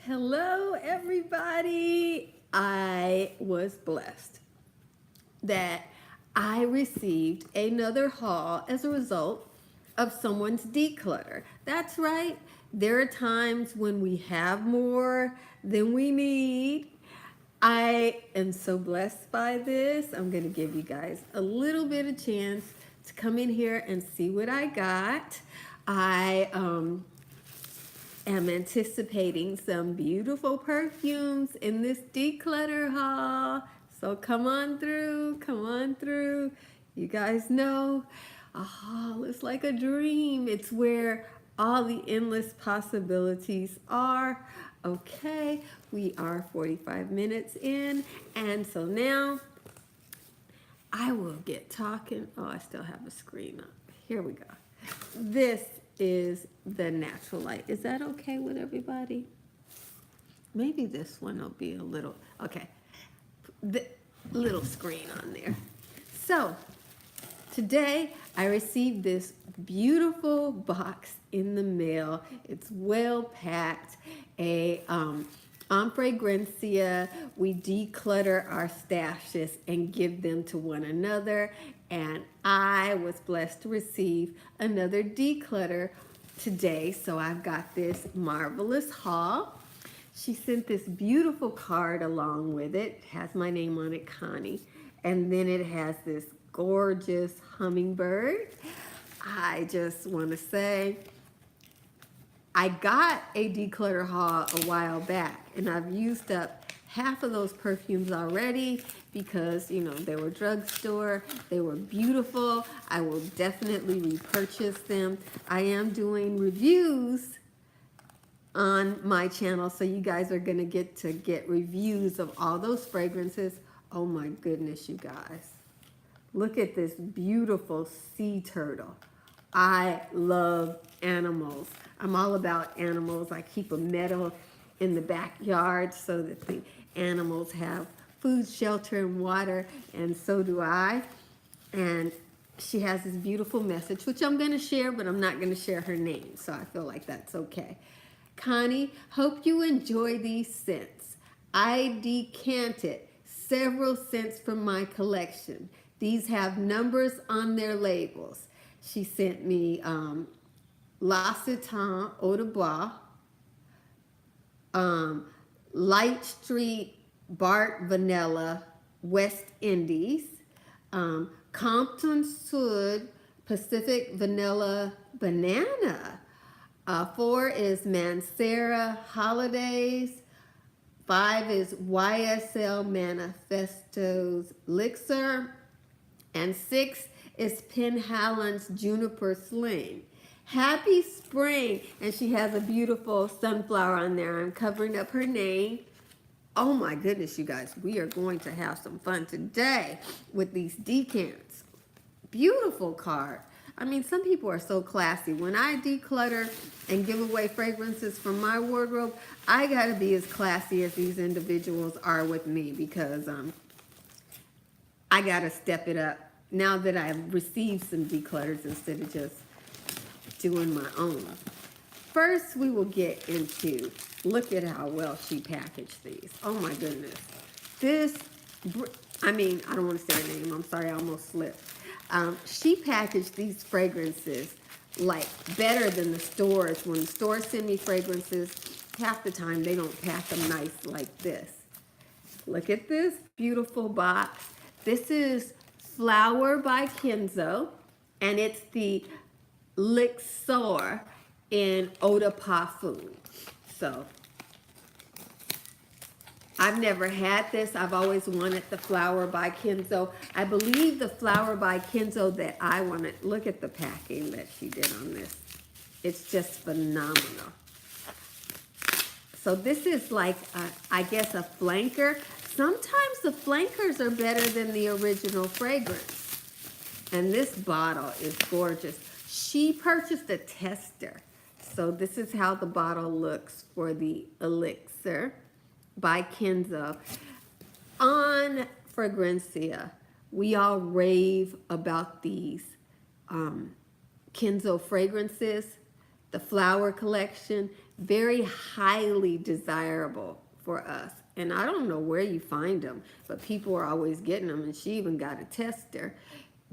Hello, everybody. I was blessed that I received another haul as a result of someone's declutter. That's right. There are times when we have more than we need. I am so blessed by this. I'm going to give you guys a little bit of chance to come in here and see what I got. I am anticipating some beautiful perfumes in this declutter haul. So come on through, come on through. You guys know a haul is like a dream. It's where all the endless possibilities are. Okay, we are 45 minutes in, and so now I will get talking. Oh, I still have a screen up. Here we go. This is the natural light. Is that okay with everybody? Maybe this one will be a little, okay. The little screen on there. So, today I received this beautiful box in the mail. It's well packed. En fragrantia, we declutter our stashes and give them to one another. And I was blessed to receive another declutter today. So I've got this marvelous haul. She sent this beautiful card along with it. It has my name on it, Connie. And then it has this gorgeous hummingbird. I just want to say, I got a declutter haul a while back, and I've used up half of those perfumes already because, you know, they were drugstore. They were beautiful. I will definitely repurchase them. I am doing reviews on my channel, so you guys are going to get reviews of all those fragrances. Oh my goodness, you guys. Look at this beautiful sea turtle. I love animals. I'm all about animals. I keep a meadow in the backyard so that the animals have food, shelter, and water, and so do I. And she has this beautiful message, which I'm going to share, but I'm not going to share her name, so I feel like that's okay. Connie, hope you enjoy these scents. I decanted several scents from my collection. These have numbers on their labels. She sent me L'Occitane Eau de Bois, Light Street Bart Vanilla West Indies, Compton Sud Pacific Vanilla Banana. 4 is Mancera Holidays. 5 is YSL Manifestos Elixir. And 6 is Penhallen's Juniper Sling. Happy spring. And she has a beautiful sunflower on there. I'm covering up her name. Oh my goodness, you guys. We are going to have some fun today with these decants. Beautiful card. I mean, some people are so classy. When I declutter and give away fragrances from my wardrobe, I got to be as classy as these individuals are with me because I got to step it up now that I've received some declutters instead of just doing my own. First, we will get into, look at how well she packaged these. Oh my goodness. This, I mean, I don't want to say her name. I'm sorry, I almost slipped. She packaged these fragrances like better than the stores. When the stores send me fragrances, half the time they don't pack them nice like this. Look at this beautiful box. This is Flower by Kenzo, and it's the Elixir in Eau de Parfum. So I've never had this. I've always wanted the Flower by Kenzo. I believe the Flower by Kenzo that I wanted, look at the packing that she did on this. It's just phenomenal. So this is like, I guess, a flanker. Sometimes the flankers are better than the original fragrance. And this bottle is gorgeous. She purchased a tester. So this is how the bottle looks for the Elixir by Kenzo. On Fragrantia, we all rave about these Kenzo fragrances, the flower collection. very highly desirable for us. And I don't know where you find them, but people are always getting them, and she even got a tester.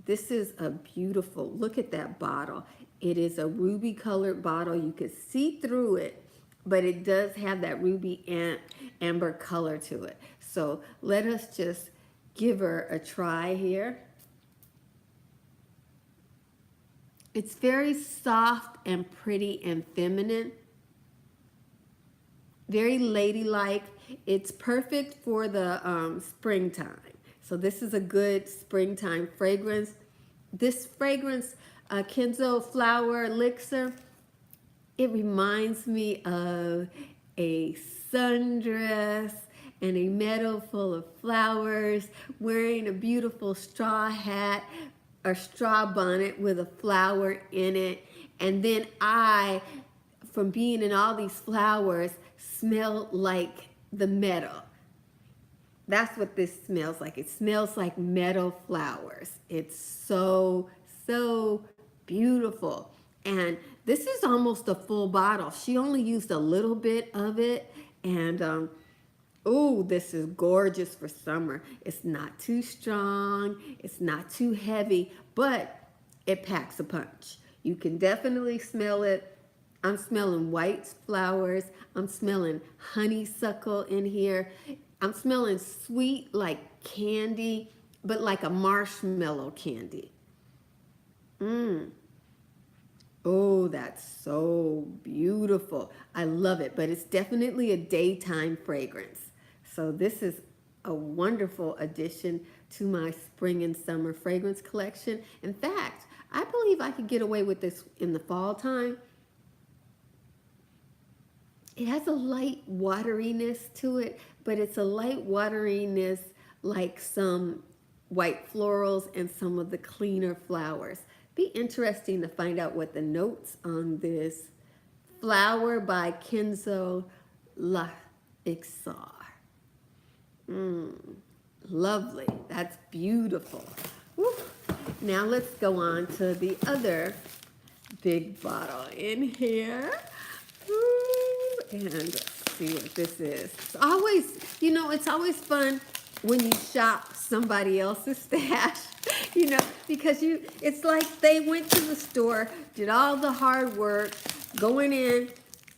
This is a beautiful, look at that bottle. It is a ruby colored bottle. You could see through it, but it does have that ruby and amber color to it. So let us just give her a try here. It's very soft and pretty and feminine. Very ladylike. It's perfect for the springtime. So this is a good springtime fragrance. This fragrance, Kenzo Flower Elixir, it reminds me of a sundress and a meadow full of flowers, wearing a beautiful straw hat or straw bonnet with a flower in it. And then from being in all these flowers, smell like the meadow. That's what this smells like. It smells like meadow flowers. It's so, so beautiful. And this is almost a full bottle. She only used a little bit of it. And, oh, this is gorgeous for summer. It's not too strong. It's not too heavy, but it packs a punch. You can definitely smell it. I'm smelling white flowers. I'm smelling honeysuckle in here. I'm smelling sweet like candy, but like a marshmallow candy. Oh, that's so beautiful. I love it, but it's definitely a daytime fragrance. So this is a wonderful addition to my spring and summer fragrance collection. In fact, I believe I could get away with this in the fall time. It has a light wateriness to it, but it's a light wateriness like some white florals and some of the cleaner flowers. Be interesting to find out what the notes on this flower by Kenzo Elixir. Lovely. That's beautiful. Woo. Now let's go on to the other big bottle in here. And see what this is. It's always, it's always fun when you shop somebody else's stash, because it's like they went to the store, did all the hard work, going in,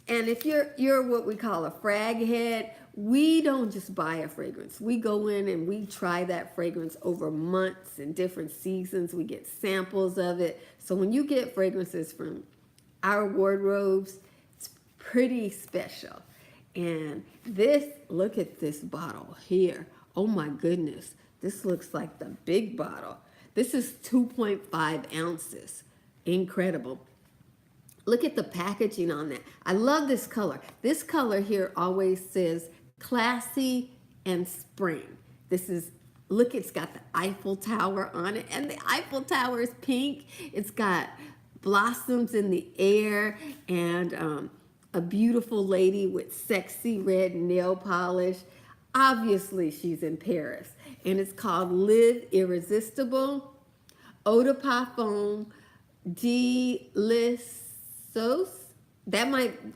and if you're what we call a frag head, we don't just buy a fragrance. We go in and we try that fragrance over months and different seasons. We get samples of it. So when you get fragrances from our wardrobes, pretty special. And look at this bottle here. Oh my goodness. This looks like the big bottle. This is 2.5 ounces. Incredible. Look at the packaging on that. I love this color. This color here always says classy and spring. Look, it's got the Eiffel Tower on it, and the Eiffel Tower is pink. It's got blossoms in the air, and a beautiful lady with sexy red nail polish. Obviously, she's in Paris. And it's called Live Irresistible Eau de Parfum Delicieuse.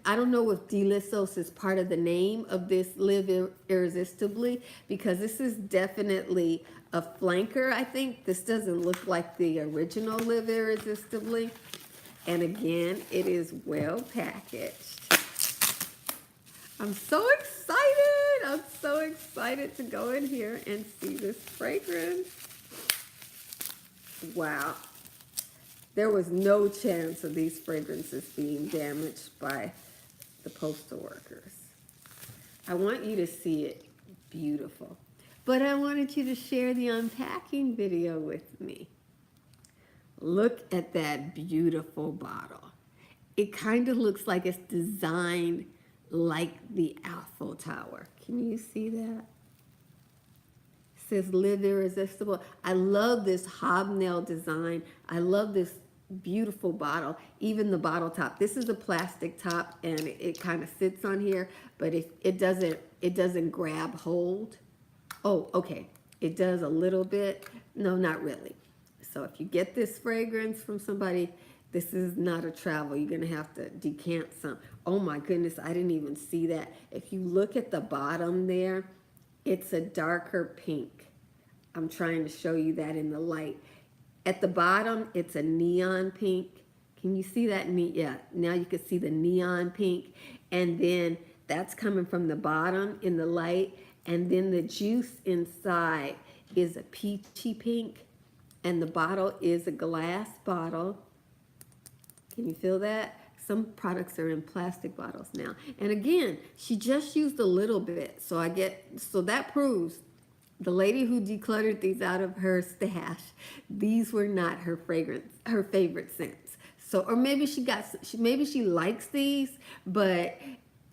I don't know if Delicieuse is part of the name of this Live Irresistibly, because this is definitely a flanker, I think. This doesn't look like the original Live Irresistibly. And again, it is well packaged. I'm so excited. I'm so excited to go in here and see this fragrance. Wow. There was no chance of these fragrances being damaged by the postal workers. I want you to see it beautiful. But I wanted you to share the unpacking video with me. Look at that beautiful bottle. It kind of looks like it's designed like the Eiffel Tower. Can you see that? It says Live Irresistible. I love this hobnail design. I love this beautiful bottle, even the bottle top. This is a plastic top, and it kind of sits on here, but it doesn't grab hold. Oh, okay. It does a little bit. No, not really. So if you get this fragrance from somebody, This is not a travel. You're going to have to decant some. Oh my goodness, I didn't even see that. If you look at the bottom there, it's a darker pink. I'm trying to show you that in the light. At the bottom, it's a neon pink. Can you see that? Yeah, now you can see the neon pink. And then that's coming from the bottom in the light. And then the juice inside is a peachy pink. And the bottle is a glass bottle. Can you feel that? Some products are in plastic bottles now. And again, she just used a little bit. So that proves the lady who decluttered these out of her stash, these were not her favorite scents. So, or maybe maybe she likes these, but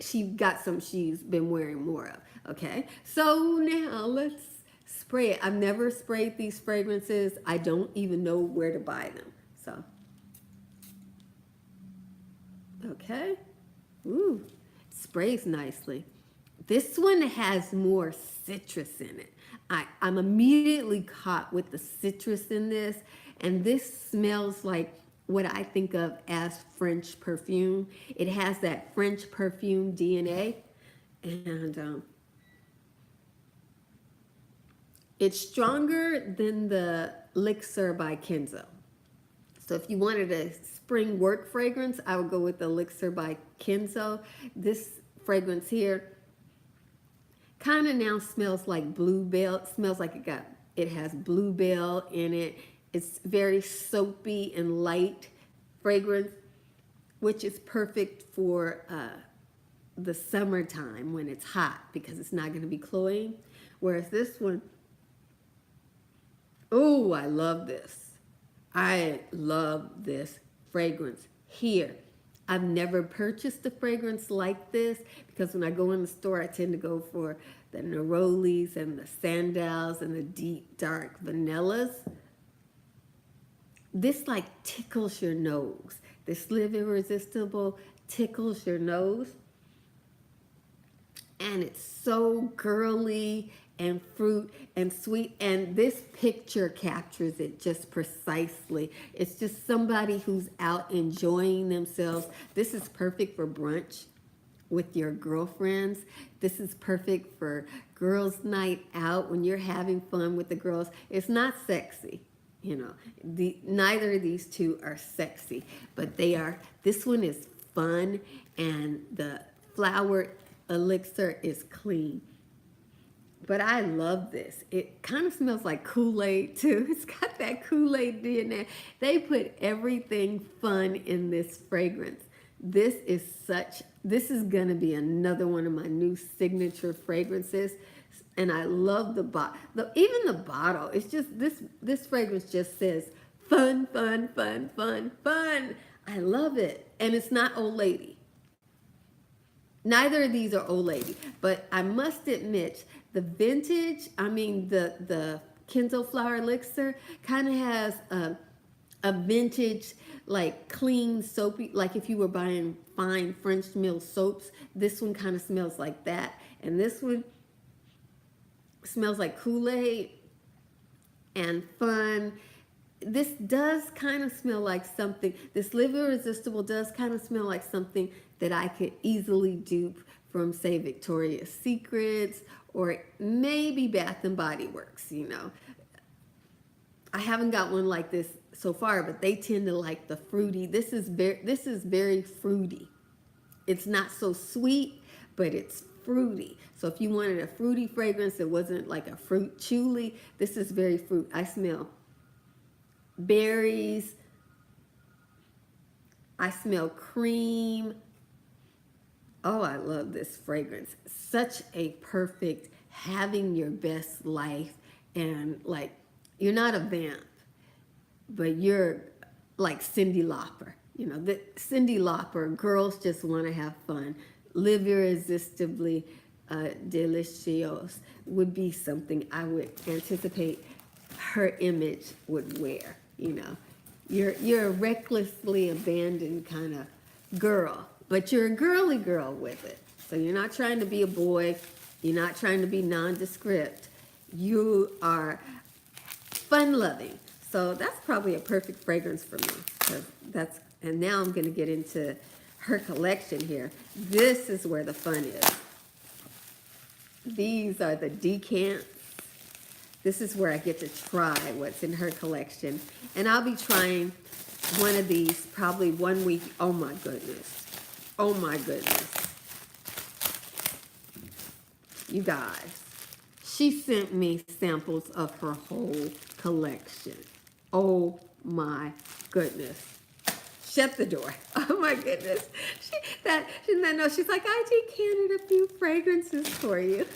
she got some she's been wearing more of. Okay. So now let's spray it. I've never sprayed these fragrances. I don't even know where to buy them. So, okay. Ooh, it sprays nicely. This one has more citrus in it. I'm immediately caught with the citrus in this, and this smells like what I think of as French perfume. It has that French perfume DNA, and it's stronger than the Elixir by Kenzo. So if you wanted a spring work fragrance, I would go with the Elixir by Kenzo. This fragrance here kind of now smells like bluebell. It smells like it has bluebell in it. It's very soapy and light fragrance, which is perfect for the summertime when it's hot because it's not going to be cloying. Whereas this one, oh, I love this. I love this fragrance here. I've never purchased a fragrance like this because when I go in the store, I tend to go for the Nerolis and the Sandals and the deep, dark vanillas. This like tickles your nose. This Live Irresistible tickles your nose. And it's so girly and fruit and sweet. And this picture captures it just precisely. It's just somebody who's out enjoying themselves. This is perfect for brunch with your girlfriends. This is perfect for girls' night out when you're having fun with the girls. It's not sexy. You know, neither of these two are sexy, but they are. This one is fun, and the flower elixir is clean. But I love this. It kind of smells like Kool-Aid too. It's got that Kool-Aid DNA. They put everything fun in this fragrance. This is gonna be another one of my new signature fragrances. And I love even the bottle. It's just, this fragrance just says fun, fun, fun, fun, fun. I love it. And it's not old lady. Neither of these are old lady, but I must admit the Kenzo Flower Elixir kind of has a vintage, like clean, soapy, like if you were buying fine French mill soaps, this one kind of smells like that. And this one smells like Kool-Aid and fun. This does kind of smell like something, this Live Irresistible does kind of smell like something that I could easily dupe from, say, Victoria's Secrets or maybe Bath and Body Works, you know. I haven't got one like this so far, but they tend to like the fruity. This is very fruity. It's not so sweet, but it's fruity. So if you wanted a fruity fragrance that wasn't like a fruit chewy, this is very fruit. I smell berries. I smell cream. Oh, I love this fragrance. Such a perfect having your best life, and like you're not a vamp, but you're like Cyndi Lauper. You know, the Cyndi Lauper, girls just want to have fun. Live Irresistibly Delicious would be something I would anticipate her image would wear. You know, you're a recklessly abandoned kind of girl, but you're a girly girl with it. So you're not trying to be a boy. You're not trying to be nondescript. You are fun-loving. So that's probably a perfect fragrance for me, because that's And now I'm going to get into her collection here. This is where the fun is. These are the decants. This is where I get to try what's in her collection. And I'll be trying one of these probably 1 week. Oh my goodness. Oh my goodness. You guys, she sent me samples of her whole collection. Oh my goodness. Shut the door. Oh my goodness. She's like, I decanted a few fragrances for you.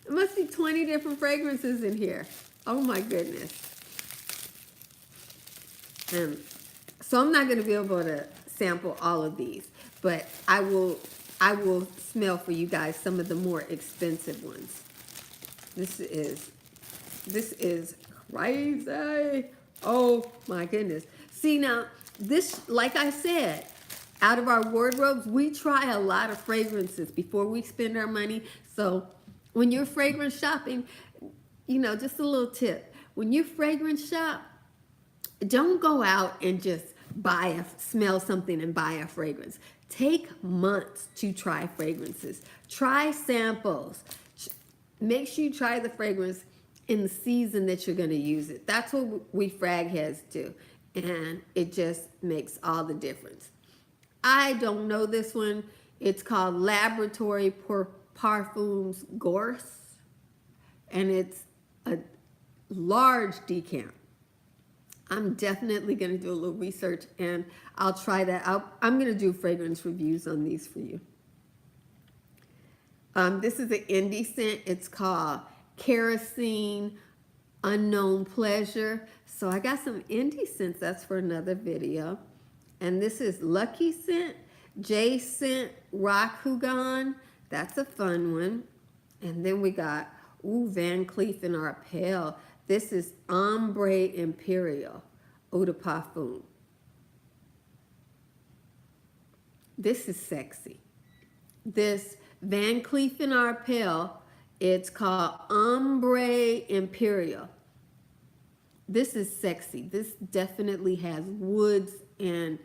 It must be 20 different fragrances in here. Oh my goodness. So I'm not going to be able to sample all of these, but I will smell for you guys some of the more expensive ones. This is crazy. Oh my goodness. See now, this, like I said, out of our wardrobes, we try a lot of fragrances before we spend our money. So when you're fragrance shopping, you know, just a little tip. When you fragrance shop, don't go out and just smell something and buy a fragrance. Take months to try fragrances. Try samples. Make sure you try the fragrance in the season that you're going to use it. That's what we frag heads do. And it just makes all the difference. I don't know this one. It's called Laboratory Perfumes Gorse. And it's a large decant. I'm definitely going to do a little research and I'll try that out. I'm going to do fragrance reviews on these for you. This is an indie scent. It's called Kerosene Unknown Pleasure. So I got some indie scents. That's for another video. And this is Lucky Scent, J Scent Rock Hugon. That's a fun one. And then we got Van Cleef and Arpels. This is Ombre Imperial Eau de Parfum. This is sexy. This Van Cleef and Arpels, it's called Ombre Imperial. This is sexy. This definitely has woods and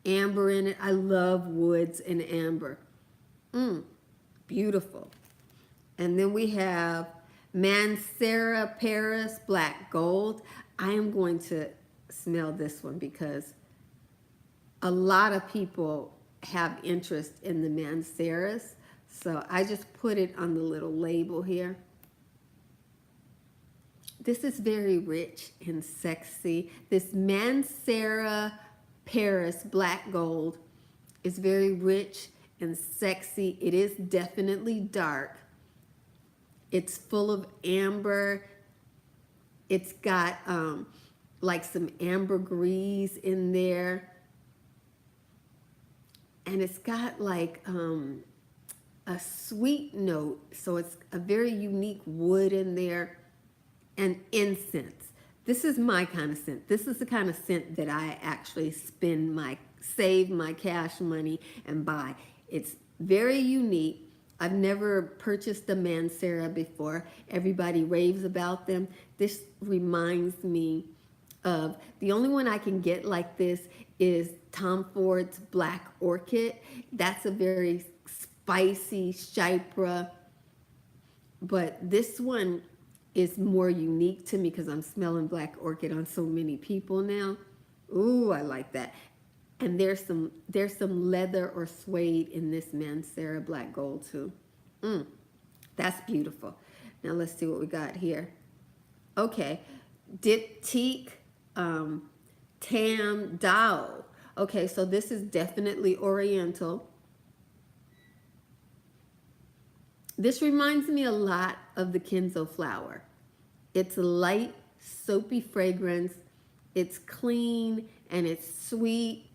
amber in it. I love woods and amber. Beautiful. And then we have Mancera Paris Black Gold. I am going to smell this one because a lot of people have interest in the Manceras. So I just put it on the little label here. This is very rich and sexy. This Mancera Paris Black Gold is very rich and sexy. It is definitely dark. It's full of amber. It's got like some ambergris in there. And it's got like a sweet note. So it's a very unique wood in there. And incense. This is my kind of scent. This is the kind of scent that I actually save my cash money and buy. It's very unique. I've never purchased a Mancera before. Everybody raves about them. This reminds me of, the only one I can get like this is Tom Ford's Black Orchid. That's a very spicy Chypre. But this one is more unique to me because I'm smelling Black Orchid on so many people now. Ooh, I like that. And there's some leather or suede in this Mancera Black Gold too. That's beautiful. Now let's see what we got here. Okay, Diptyque Tam Dao. Okay, so this is definitely Oriental. This reminds me a lot of the Kenzo flower. It's a light, soapy fragrance. It's clean and it's sweet.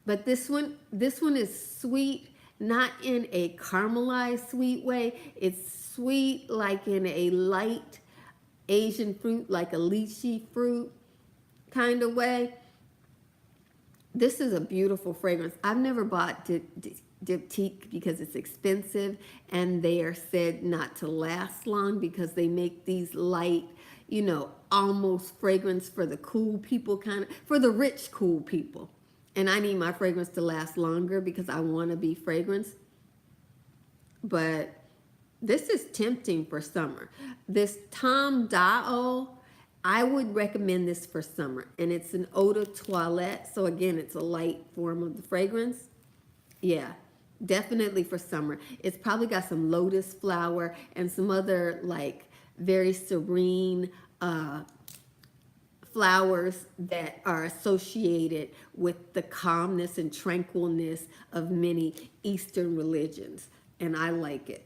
But this one is sweet, not in a caramelized sweet way. It's sweet like in a light Asian fruit, like a lychee fruit kind of way. This is a beautiful fragrance. I've never bought Diptyque because it's expensive and they are said not to last long because they make these light, you know, almost fragrance for the cool people, kind of for the rich cool people. And I need my fragrance to last longer because I want to be fragrance. But this is tempting for summer. This Tom Dao, I would recommend this for summer. And it's an eau de toilette. So again, it's a light form of the fragrance. Yeah, definitely for summer. It's probably got some lotus flower and some other like very serene flowers that are associated with the calmness and tranquilness of many Eastern religions. And I like it.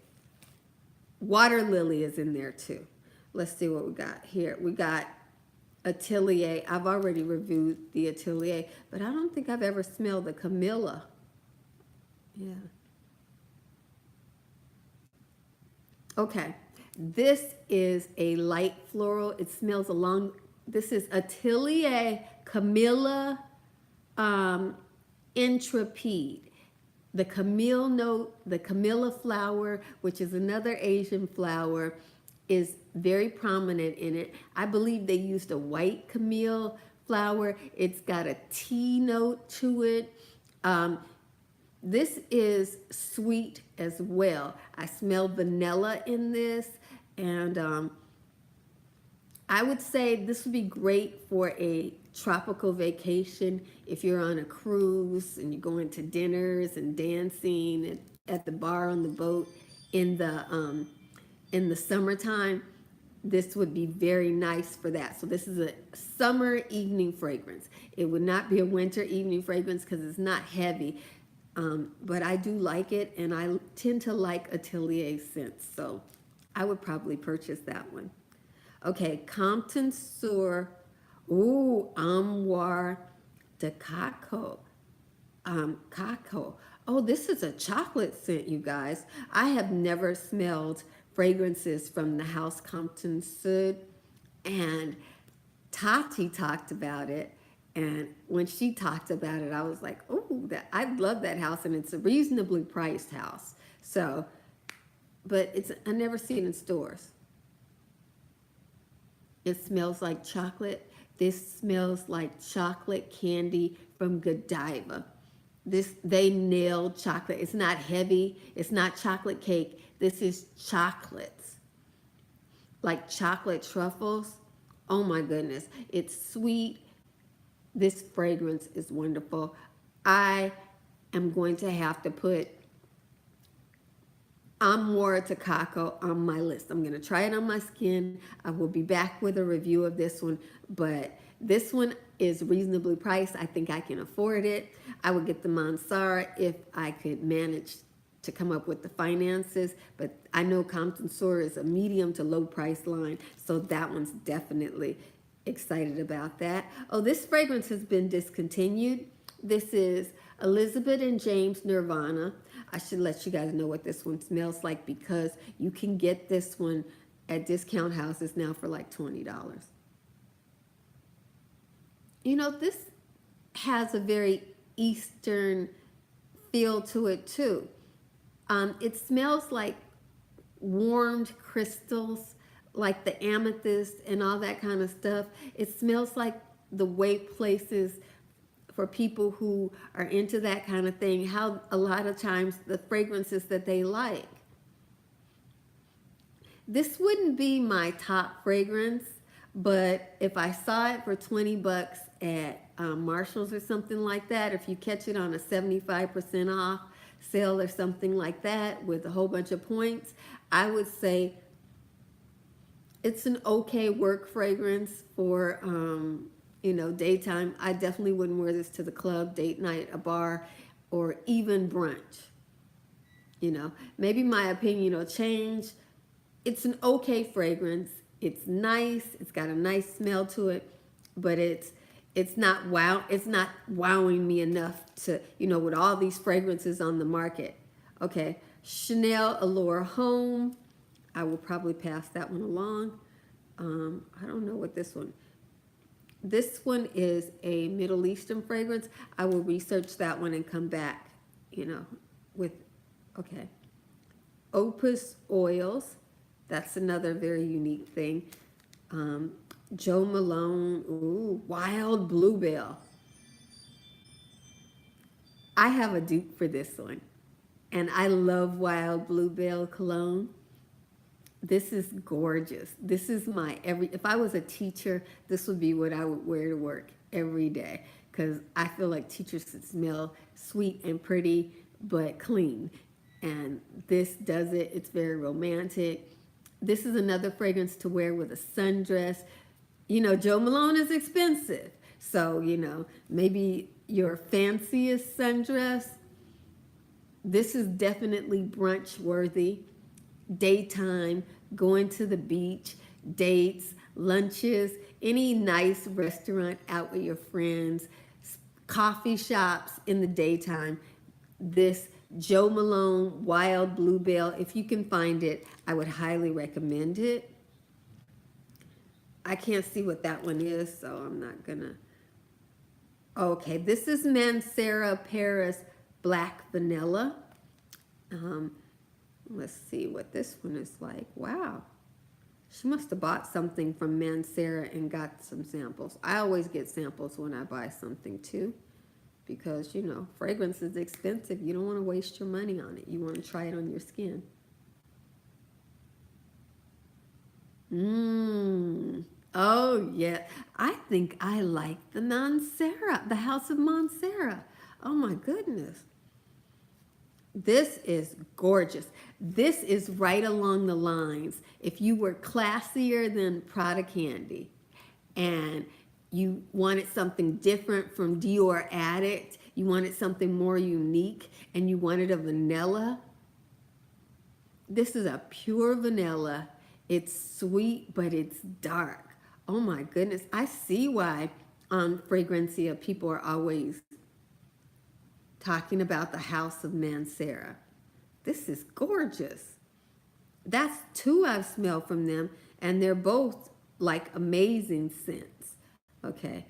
Water lily is in there too. Let's see what we got here. We got Atelier. I've already reviewed the Atelier, but I don't think I've ever smelled the Camilla. Yeah. Okay. This is a light floral. It smells along. This is Atelier Camilla Intrepide. The camille note, the Camilla flower, which is another Asian flower, is very prominent in it. I believe they used a white camille flower. It's got a tea note to it. This is sweet as well. I smell vanilla in this, and I would say this would be great for a tropical vacation if you're on a cruise and you're going to dinners and dancing at the bar on the boat in the summertime. This would be very nice for that. So this is a summer evening fragrance. It would not be a winter evening fragrance because it's not heavy, but I do like it, and I tend to like Atelier scents, so I would probably purchase that one. Okay, Compton Sur, ooh, Armoire de Coco. Cocoa. Oh, this is a chocolate scent, you guys. I have never smelled fragrances from the house Compton Sud, and Tati talked about it. And when she talked about it, I was like, oh, that I love that house, and it's a reasonably priced house. So, but I never see it in stores. It smells like chocolate. This smells like chocolate candy from Godiva. They nailed chocolate. It's not heavy. It's not chocolate cake. This is chocolates, like chocolate truffles. Oh my goodness. It's sweet. This fragrance is wonderful. I am going to have to put Amor Takako on my list. I'm going to try it on my skin. I will be back with a review of this one, but this one is reasonably priced. I think I can afford it. I would get the Mansara if I could manage to come up with the finances, but I know Compton Sur is a medium to low price line, so that one's definitely excited about that. Oh, this fragrance has been discontinued. This is Elizabeth and James Nirvana. I should let you guys know what this one smells like because you can get this one at discount houses now for like $20. You know, this has a very Eastern feel to it too. It smells like warmed crystals, like the amethyst and all that kind of stuff. It smells like the way places for people who are into that kind of thing, how a lot of times the fragrances that they like. This wouldn't be my top fragrance, but if I saw it for 20 bucks at Marshall's or something like that, if you catch it on a 75% off sale or something like that with a whole bunch of points, I would say it's an okay work fragrance for daytime. I definitely wouldn't wear this to the club, date night, a bar, or even brunch. Maybe my opinion will change. It's an okay fragrance. It's nice. It's got a nice smell to it, but it's not wowing me enough to, with all these fragrances on the market. Okay, Chanel Allure Home. I will probably pass that one along. I don't know what this one. This one is a Middle Eastern fragrance. I will research that one and come back, okay. Opus Oils. That's another very unique thing. Joe Malone, ooh, Wild Bluebell. I have a dupe for this one. And I love Wild Bluebell cologne. This is gorgeous. This is my if I was a teacher, this would be what I would wear to work every day because I feel like teachers should smell sweet and pretty but clean. And this does it. It's very romantic. This is another fragrance to wear with a sundress. You know, Joe Malone is expensive. So, you know, maybe your fanciest sundress. This is definitely brunch worthy, daytime, going to the beach, dates, lunches, any nice restaurant out with your friends, coffee shops in the daytime. This Joe Malone Wild Bluebell, if you can find it, I would highly recommend it. I can't see what that one is, so I'm not gonna. Okay, this is Mancera Paris Black Vanilla. Let's see what this one is like. Wow. She must have bought something from Mancera and got some samples. I always get samples when I buy something too because, you know, fragrance is expensive. You don't want to waste your money on it. You want to try it on your skin. Oh, yeah. I think I like the Mancera, the House of Mancera. Oh, my goodness. This is gorgeous. This is right along the lines. If you were classier than Prada Candy and you wanted something different from Dior Addict, you wanted something more unique, and you wanted a vanilla, this is a pure vanilla. It's sweet, but it's dark. Oh my goodness. I see why on Fragrantia people are always talking about the House of Mancera. This is gorgeous. That's two I've smelled from them, and they're both like amazing scents. Okay,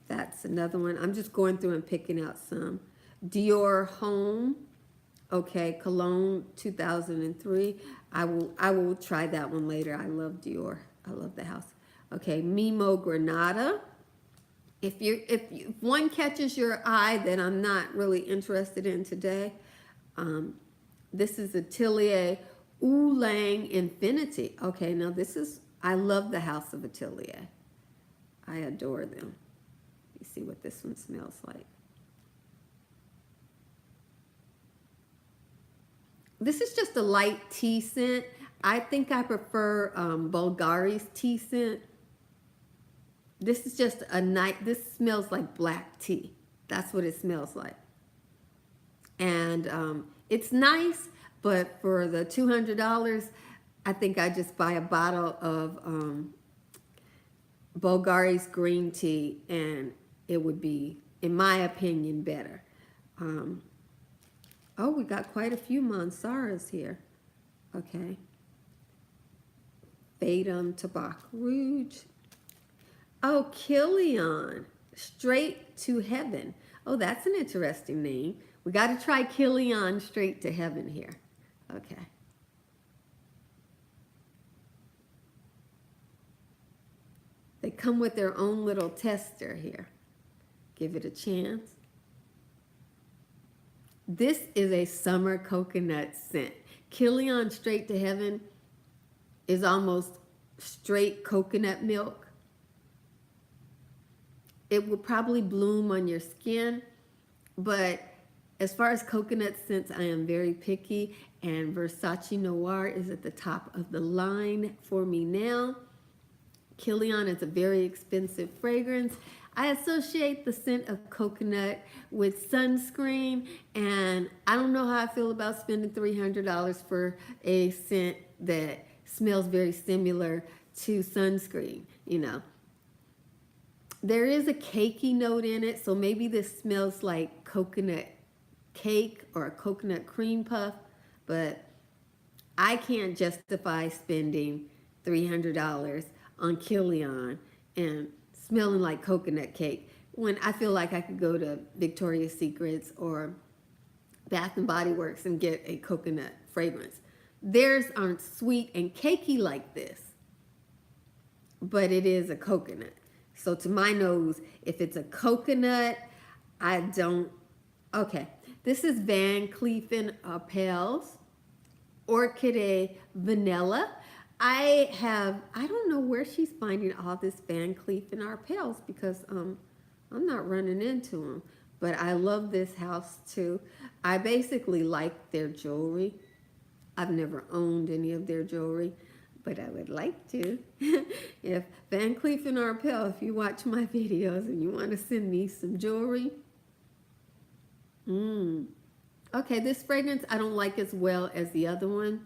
that's another one. I'm just going through and picking out some. Dior Home, okay, Cologne 2003. I will try that one later. I love Dior. I love the house. Okay, Mimo Granada. If one catches your eye that I'm not really interested in today, this is Atelier Oolong Infinity. Okay, now this is, I love the House of Atelier. I adore them. Let me see what this one smells like. This is just a light tea scent. I think I prefer Bulgari's tea scent. This is just a night. This smells like black tea. That's what it smells like. And it's nice, but for the $200, I think I just buy a bottle of Bulgari's green tea, and it would be, in my opinion, better. Oh, we got quite a few Mansaras here. Okay. Fatum Tabac Rouge. Oh, Kilian, Straight to Heaven. Oh, that's an interesting name. We got to try Kilian Straight to Heaven here. Okay. They come with their own little tester here. Give it a chance. This is a summer coconut scent. Kilian Straight to Heaven is almost straight coconut milk. It will probably bloom on your skin, but as far as coconut scents, I am very picky, and Versace Noir is at the top of the line for me now. Kilian is a very expensive fragrance. I associate the scent of coconut with sunscreen, and I don't know how I feel about spending $300 for a scent that smells very similar to sunscreen, you know. There is a cakey note in it, so maybe this smells like coconut cake or a coconut cream puff, but I can't justify spending $300 on Kilian and smelling like coconut cake when I feel like I could go to Victoria's Secrets or Bath and Body Works and get a coconut fragrance. Theirs aren't sweet and cakey like this, but it is a coconut. So to my nose, if it's a coconut, I don't. Okay, this is Van Cleef & Arpels Orchid Vanilla. I don't know where she's finding all this Van Cleef & Arpels because I'm not running into them. But I love this house too. I basically like their jewelry. I've never owned any of their jewelry, but I would like to. If Van Cleef & Arpels, if you watch my videos and you want to send me some jewelry. Okay, this fragrance I don't like as well as the other one.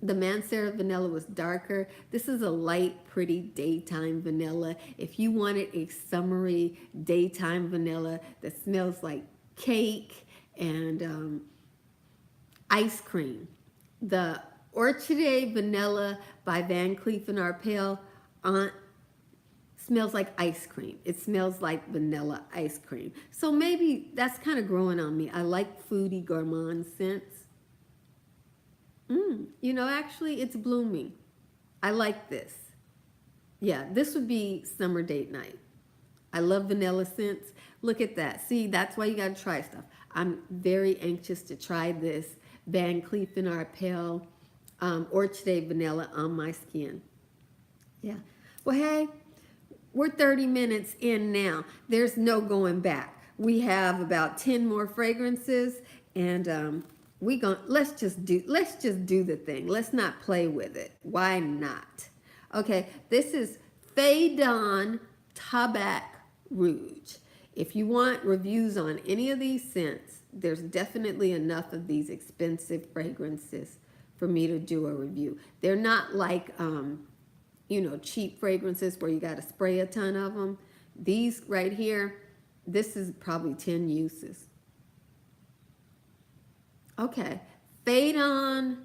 The Mancera vanilla was darker. This is a light, pretty daytime vanilla. If you wanted a summery daytime vanilla that smells like cake and ice cream, the Orchid Vanilla by Van Cleef & Arpels smells like ice cream. It smells like vanilla ice cream. So maybe that's kind of growing on me. I like foodie gourmand scents. You know, actually, it's blooming. I like this. Yeah, this would be summer date night. I love vanilla scents. Look at that. See, that's why you got to try stuff. I'm very anxious to try this Van Cleef & Arpels Orchid Vanilla on my skin. Yeah. Well, hey, we're 30 minutes in now. There's no going back. We have about 10 more fragrances, and let's just do the thing. Let's not play with it. Why not? Okay, this is Fadon Tabac Rouge. If you want reviews on any of these scents, there's definitely enough of these expensive fragrances for me to do a review. They're not like cheap fragrances where you got to spray a ton of them. These right here, this is probably 10 uses. Okay, Fadon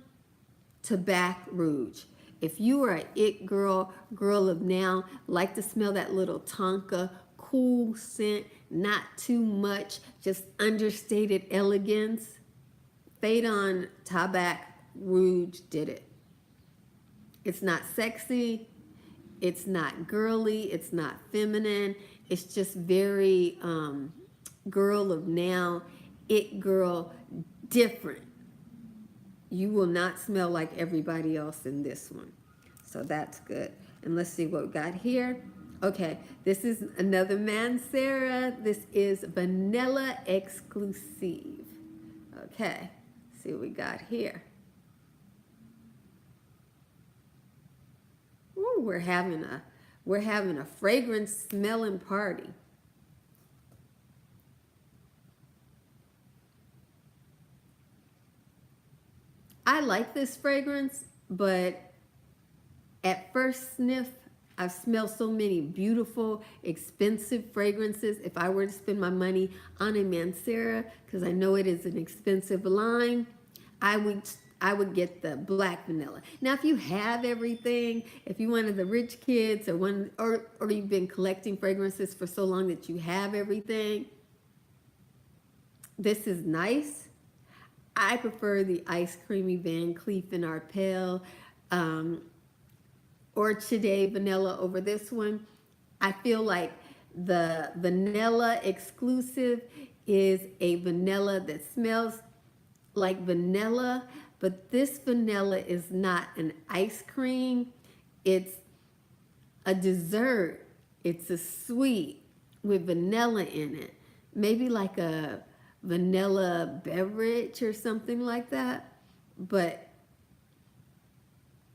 Tabac Rouge. If you are an it girl of now, like to smell that little Tonka cool scent, not too much, just understated elegance, Fadon Tabac Rouge did it. It's not sexy, it's not girly, it's not feminine, it's just very girl of now, it girl, different. You will not smell like everybody else in this one. So that's good. And let's see what we got here. Okay, this is another Mancera. This is Vanilla Exclusive. Okay, see what we got here. Ooh, we're having a fragrance smelling party. I like this fragrance, but at first sniff, I've smelled so many beautiful, expensive fragrances. If I were to spend my money on a Mancera, because I know it is an expensive line, I would get the black vanilla. Now, if you have everything, if you're one of the rich kids or you've been collecting fragrances for so long that you have everything, this is nice. I prefer the ice creamy Van Cleef & Arpels Orchid Vanilla over this one. I feel like the Vanilla Exclusive is a vanilla that smells like vanilla, but this vanilla is not an ice cream. It's a dessert. It's a sweet with vanilla in it. Maybe like a vanilla beverage or something like that, but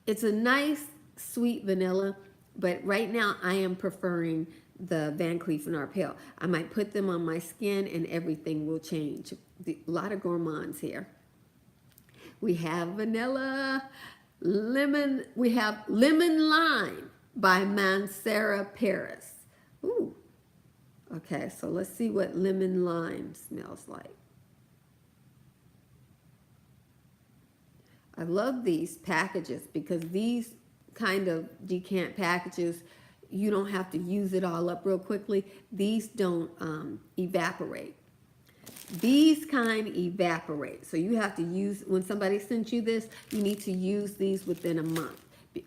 it's a nice sweet vanilla. But right now I am preferring the Van Cleef & Arpels. I might put them on my skin and everything will change. A lot of gourmands here. We have vanilla lemon. We have lemon lime by Mancera Paris. Ooh. Okay, so let's see what lemon lime smells like. I love these packages because these kind of decant packages, you don't have to use it all up real quickly. These don't evaporate. These kind evaporate. So you have to use, when somebody sends you this, you need to use these within a month.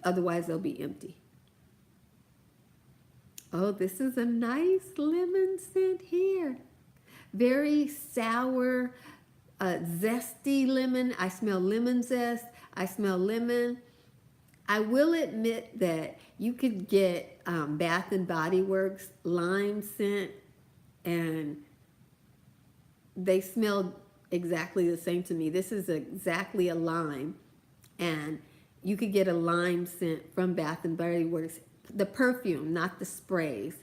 Otherwise, they'll be empty. Oh, this is a nice lemon scent here. Very sour, zesty lemon. I smell lemon zest. I smell lemon. I will admit that you could get Bath and Body Works lime scent, and they smell exactly the same to me. This is exactly a lime, and you could get a lime scent from Bath and Body Works, the perfume, not the sprays,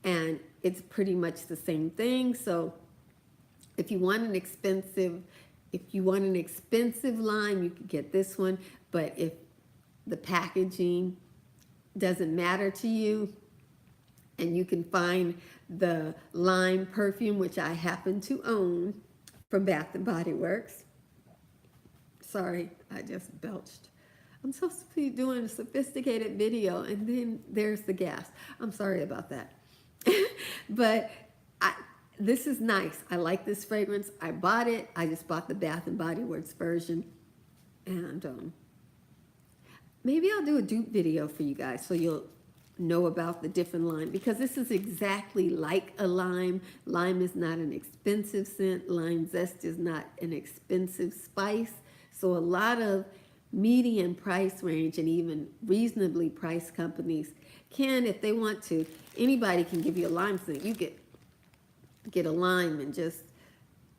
and it's pretty much the same thing. So if you want an expensive, lime, you could get this one. But if the packaging doesn't matter to you, and you can find the lime perfume, which I happen to own from Bath and Body Works. Sorry, I just belched. I'm supposed to be doing a sophisticated video, and then there's the gas. I'm sorry about that. But this is nice. I like this fragrance. I bought it. I just bought the Bath and Body Works version. And maybe I'll do a dupe video for you guys so you'll know about the different lime, because this is exactly like a lime. Lime is not an expensive scent. Lime zest is not an expensive spice. So a lot of median price range and even reasonably priced companies can, if they want to, anybody can give you a lime scent. You get a lime and just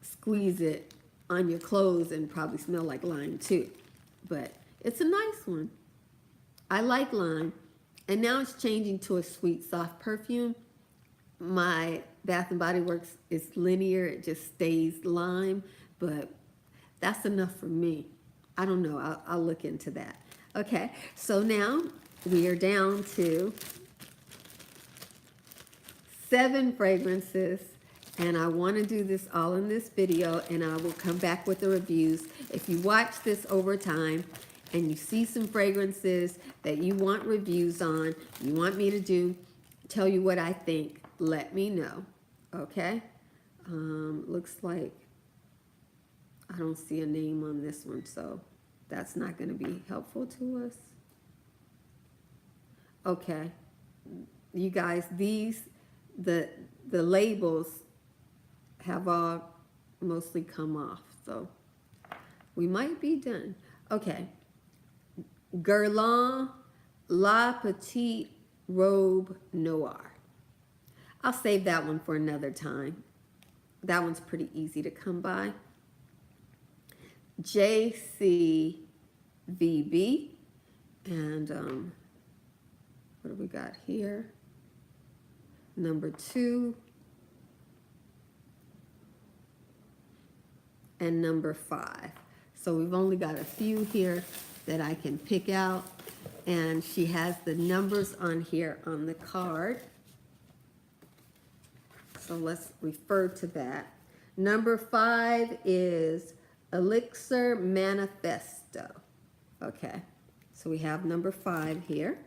squeeze it on your clothes and probably smell like lime too. But it's a nice one. I like lime. And now it's changing to a sweet, soft perfume. My Bath and Body Works is linear. It just stays lime, but that's enough for me. I don't know. I'll look into that. Okay, so now we are down to 7 fragrances, and I want to do this all in this video, and I will come back with the reviews. If you watch this over time and you see some fragrances that you want reviews on, you want me to tell you what I think, let me know. Okay? Looks like I don't see a name on this one, so that's not going to be helpful to us. Okay. You guys, the labels have all mostly come off, so we might be done. Okay. Guerlain La Petite Robe Noir. I'll save that one for another time. That one's pretty easy to come by. JCVB. And what do we got here? Number 2. And number 5. So we've only got a few here that I can pick out. And she has the numbers on here on the card. So let's refer to that. Number 5 is Elixir Manifesto. Okay, so we have number 5 here.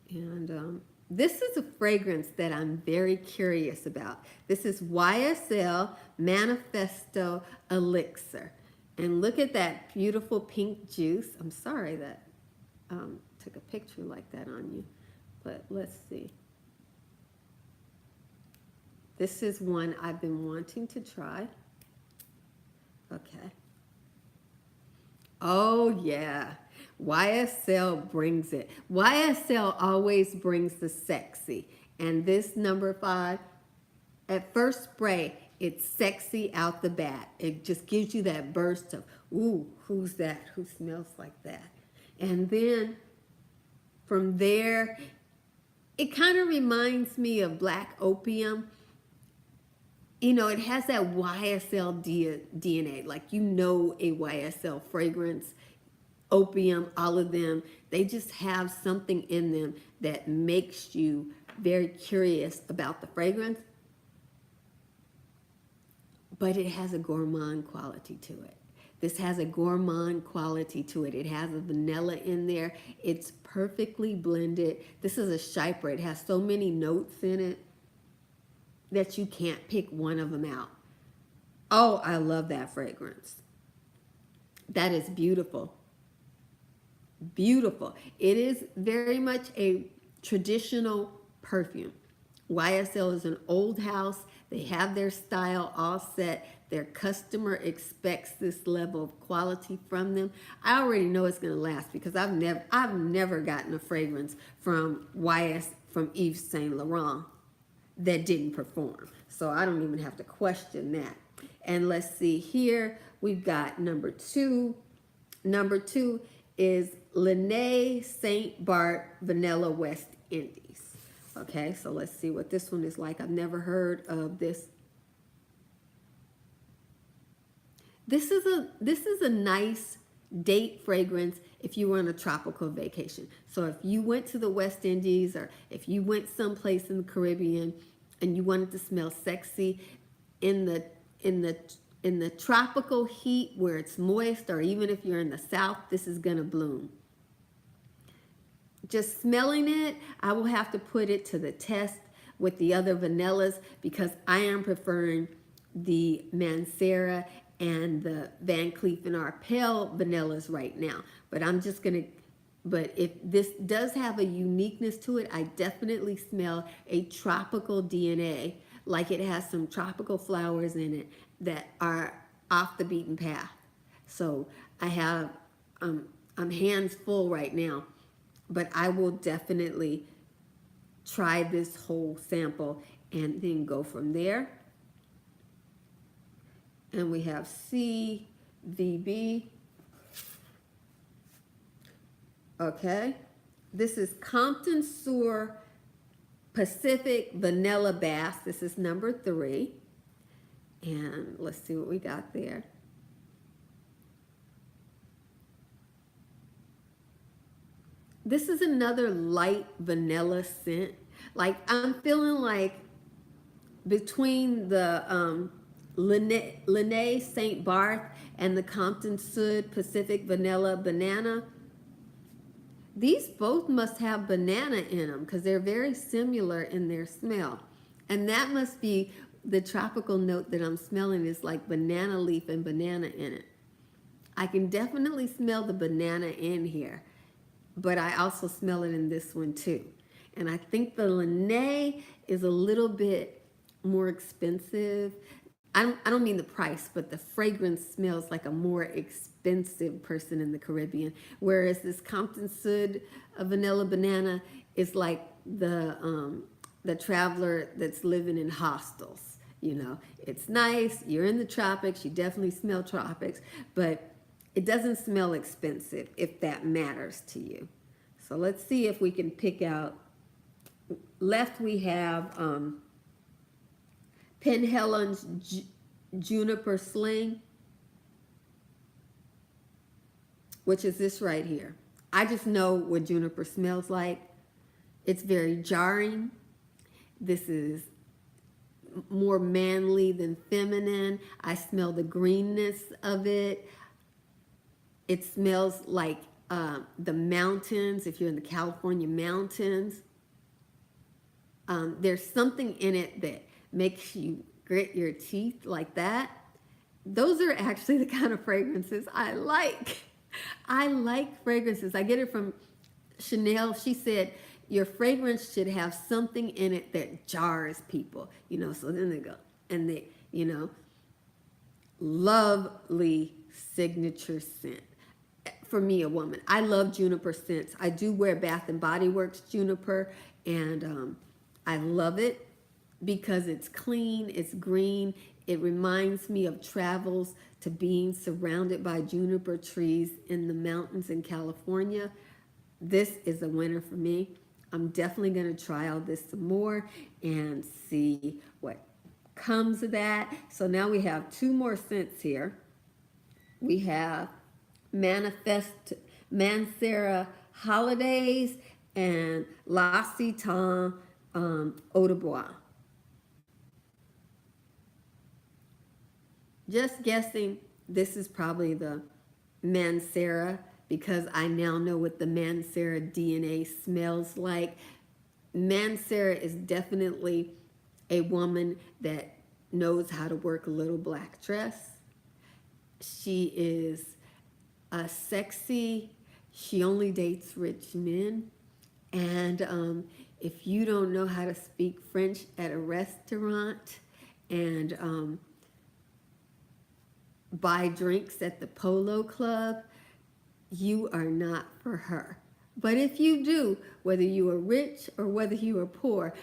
And this is a fragrance that I'm very curious about. This is YSL Manifesto Elixir. And look at that beautiful pink juice. I'm sorry that took a picture like that on you, but let's see. This is one I've been wanting to try. Okay. Oh, yeah. YSL brings it. YSL always brings the sexy. And this number 5, at first spray, it's sexy out the bat. It just gives you that burst of, ooh, who's that? Who smells like that? And then from there, it kind of reminds me of Black Opium. You know, it has that YSL DNA, like you know a YSL fragrance, Opium, all of them. They just have something in them that makes you very curious about the fragrance. But it has a gourmand quality to it. This has a gourmand quality to it. It has a vanilla in there. It's perfectly blended. This is a Chypre. It has so many notes in it that you can't pick one of them out. Oh, I love that fragrance. That is beautiful. beautiful. It is very much a traditional perfume. YSL is an old house. They have their style all set. Their customer expects this level of quality from them. I already know it's going to last because I've never gotten a fragrance from Yves Saint Laurent that didn't perform. So I don't even have to question that. And let's see here, we've got number two. Number two is Lene Saint Bart Vanilla West Indies. Okay, so let's see what this one is like. I've never heard of this. This is a nice date fragrance if you were on a tropical vacation. So if you went to the West Indies or if you went someplace in the Caribbean and you wanted to smell sexy in the tropical heat where it's moist, or even if you're in the South, this is gonna bloom. Just smelling it, I will have to put it to the test with the other vanillas because I am preferring the Mancera and the Van Cleef & Arpels vanillas right now. But if this does have a uniqueness to it, I definitely smell a tropical DNA, like it has some tropical flowers in it that are off the beaten path. So I'm hands full right now, but I will definitely try this whole sample and then go from there. And we have CVB. Okay. This is Compton Sur Pacific Vanilla Bass. This is number 3. And let's see what we got there. This is another light vanilla scent. Like I'm feeling like between the Lene Saint Barth and the Compton Sud Pacific Vanilla Banana, these both must have banana in them because they're very similar in their smell. And that must be the tropical note that I'm smelling, is like banana leaf and banana in it. I can definitely smell the banana in here, but I also smell it in this one too. And I think the Lene is a little bit more expensive. I don't mean the price, but the fragrance smells like a more expensive person in the Caribbean. Whereas this Compton Sud Vanilla Banana is like the traveler that's living in hostels. You know, it's nice. You're in the tropics. You definitely smell tropics, but it doesn't smell expensive if that matters to you. So let's see if we can pick out. Left we have Penhelen's Juniper Sling, which is this right here. I just know what juniper smells like. It's very jarring. This is more manly than feminine. I smell the greenness of it. It smells like the mountains, if you're in the California mountains. There's something in it that makes you grit your teeth like that. Those are actually the kind of fragrances I like. I like fragrances. I get it from Chanel. She said, your fragrance should have something in it that jars people, you know. So then they go and they, you know, lovely signature scent. For me, a woman, I love juniper scents. I do wear Bath and Body Works juniper, and I love it because it's clean, it's green. It reminds me of travels to being surrounded by juniper trees in the mountains in California. This is a winner for me. I'm definitely going to try all this some more and see what comes of that. So now we have 2 more scents here. We have Mancera Holidays and La Citane Eau de Bois. Just guessing, this is probably the Mancera because I now know what the Mancera DNA smells like. Mancera is definitely a woman that knows how to work a little black dress. She is a sexy, She only dates rich men. And if you don't know how to speak French at a restaurant and buy drinks at the Polo Club, you are not for her. But if you do, whether you are rich or whether you are poor,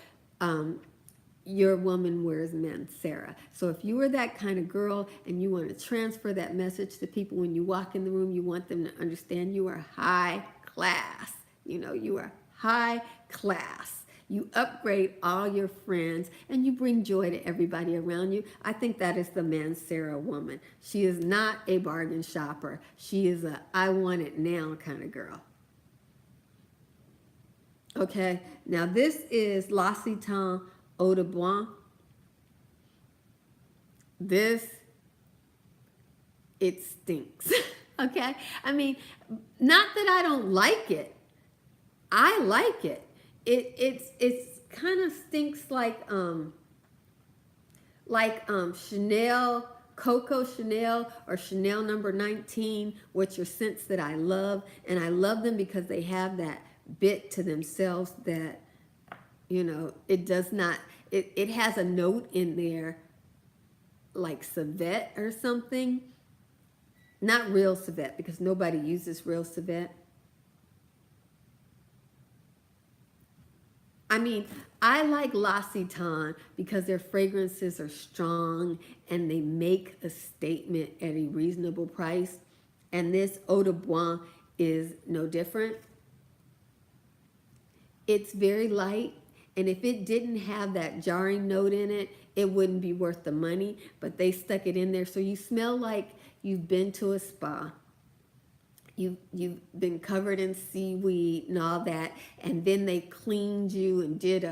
your woman wears Mancera. So if you are that kind of girl and you want to transfer that message to people when you walk in the room, you want them to understand you are high class. You know, you are high class. You upgrade all your friends and you bring joy to everybody around you. I think that is the Mancera woman. She is not a bargain shopper. She is a I want it now kind of girl. Okay, now this is L'Occitane Eau de Blanc. This, it stinks. Okay, I mean, not that I don't like it. I like it. It's kind of stinks like Chanel, Coco Chanel, or Chanel number 19, which are scents that I love, and I love them because they have that bit to themselves that, you know, it does not, it has a note in there like civet or something. Not real civet, because nobody uses real civet. I mean, I like L'Occitane because their fragrances are strong and they make a statement at a reasonable price. And this Eau de Blanc is no different. It's very light, and if it didn't have that jarring note in it, it wouldn't be worth the money, but they stuck it in there so you smell like you've been to a spa. You've been covered in seaweed and all that, and then they cleaned you and did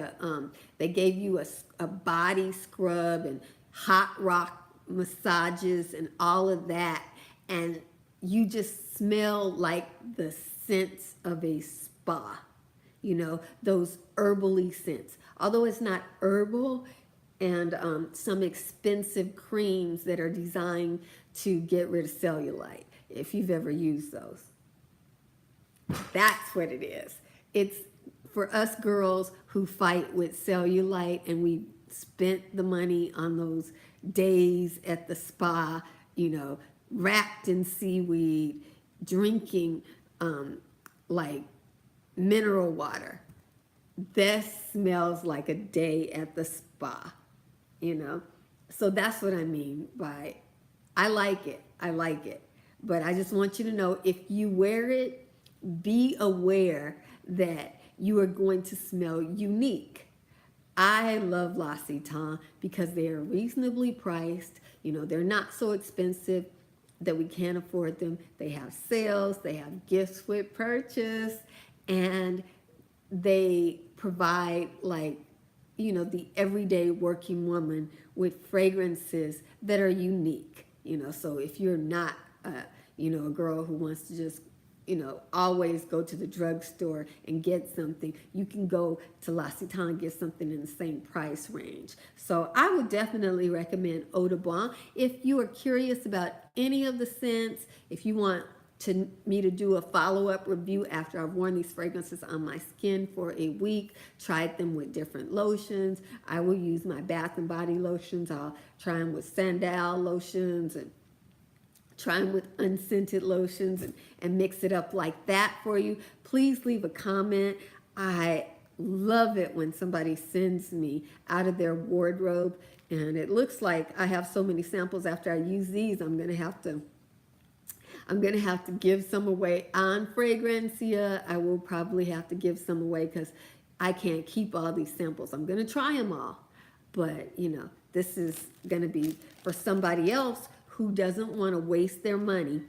they gave you a body scrub and hot rock massages and all of that, and you just smell like the scents of a spa. You know, those herbally scents. Although it's not herbal, and some expensive creams that are designed to get rid of cellulite, if you've ever used those. That's what it is. It's for us girls who fight with cellulite, and we spent the money on those days at the spa, you know, wrapped in seaweed, drinking like mineral water. This smells like a day at the spa, you know. So that's what I mean by I like it. I like it. But I just want you to know, if you wear it, be aware that you are going to smell unique. I love L'Occitane because they are reasonably priced. You know, they're not so expensive that we can't afford them. They have sales, they have gifts with purchase, and they provide, like, you know, the everyday working woman with fragrances that are unique, you know. So if you're not, you know, a girl who wants to just, you know, always go to the drugstore and get something, you can go to L'Occitane and get something in the same price range. So I would definitely recommend Eau de Blanc. If you are curious about any of the scents, if you want me to do a follow-up review after I've worn these fragrances on my skin for a week, tried them with different lotions. I will use my Bath and Body lotions. I'll try them with sandal lotions and try them with unscented lotions and mix it up like that for you. Please leave a comment. I love it when somebody sends me out of their wardrobe, and it looks like I have so many samples. After I use these, I'm going to have to give some away on Fragrantia. I will probably have to give some away because I can't keep all these samples. I'm going to try them all. But, you know, this is going to be for somebody else who doesn't want to waste their money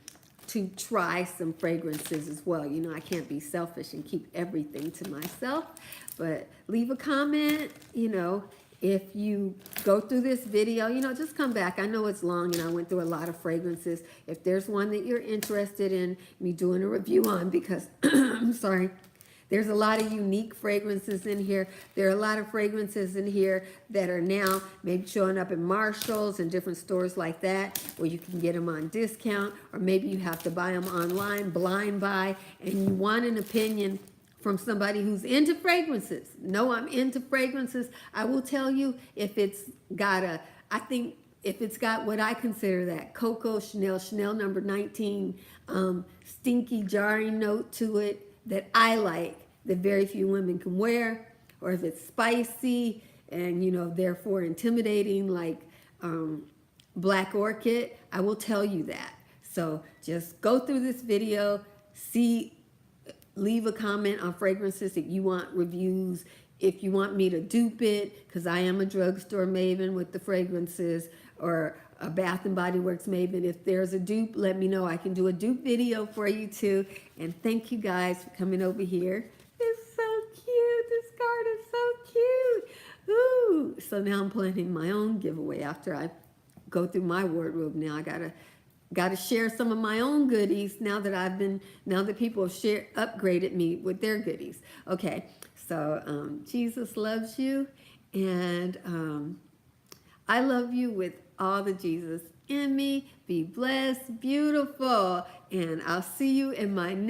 to try some fragrances as well. You know, I can't be selfish and keep everything to myself. But leave a comment, you know. If you go through this video, you know, just come back. I know it's long and I went through a lot of fragrances. If there's one that you're interested in me doing a review on, because, I'm sorry, There's a lot of unique fragrances in here. There are a lot of fragrances in here that are now maybe showing up in Marshall's and different stores like that, where you can get them on discount, or maybe you have to buy them online, blind buy, and you want an opinion from somebody who's into fragrances. No, I'm into fragrances. I will tell you if it's got if it's got what I consider that Coco Chanel number 19, stinky, jarring note to it that I like, that very few women can wear, or if it's spicy and, therefore intimidating, like Black Orchid, I will tell you that. So just go through this video, leave a comment on fragrances if you want reviews, if you want me to dupe it, because I am a drugstore maven with the fragrances, or a Bath and Body Works maven. If there's a dupe, let me know. I can do a dupe video for you too. And thank you guys for coming over here. It's so cute. This card is so cute. Ooh. So now I'm planning my own giveaway after I go through my wardrobe. Now I gotta share some of my own goodies now that people have upgraded me with their goodies. Okay, so Jesus loves you, and I love you with all the Jesus in me. Be blessed, beautiful, and I'll see you in my next